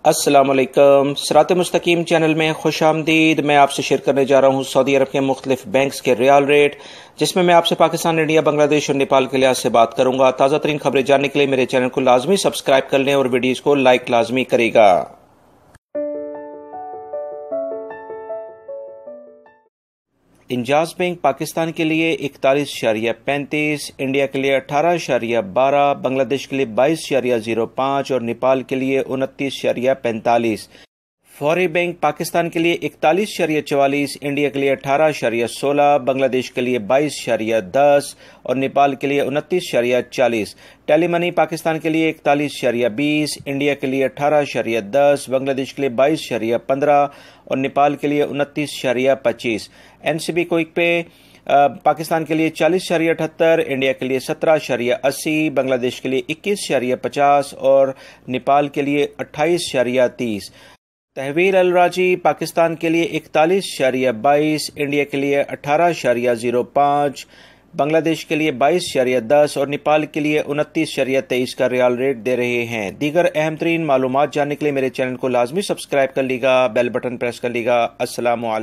अस्सलाम वालेकुम। सिरात मुस्तकीम चैनल में खुश आमदीद। मैं आपसे शेयर करने जा रहा हूँ सऊदी अरब के मुख्तलिफ बैंक्स के रियाल रेट, जिसमें मैं आपसे पाकिस्तान, इंडिया, बांग्लादेश और नेपाल के लिहाज से बात करूंगा। ताज़ा तरीन खबरें जानने के लिए मेरे चैनल को लाजमी सब्सक्राइब कर लें और वीडियोज़ को लाइक लाजमी करेगा। इंजाज बैंक पाकिस्तान के लिए 41.35, इंडिया के लिए 18.12, बांग्लादेश के लिए 22.05 और नेपाल के लिए 29.45। फौरी बैंक पाकिस्तान के लिए 41.44, इंडिया के लिए 18.16, बांग्लादेश के लिए 22.10 और नेपाल के लिए 29.40। टेलीमनी पाकिस्तान के लिए 41.20, इंडिया के लिए 18.10, बांग्लादेश के लिए 22.15 और नेपाल के लिए 29.25। एनसीबी क्विक पे पाकिस्तान के लिए 40.78, इंडिया के लिए 17.80, बांग्लादेश के लिए 21.50 और नेपाल के लिए 28.30। तहवील अल राजी पाकिस्तान के लिए 41.22, इंडिया के लिए 18.05, बांग्लादेश के लिए 22.10 और नेपाल के लिए 29.23 का रियाल रेट दे रहे हैं। दीगर अहम तरीन मालूमात जानने के लिए मेरे चैनल को लाजमी सब्सक्राइब कर लीजिएगा, बेल बटन प्रेस कर लीजिएगा। अस्सलामु अलैकुम।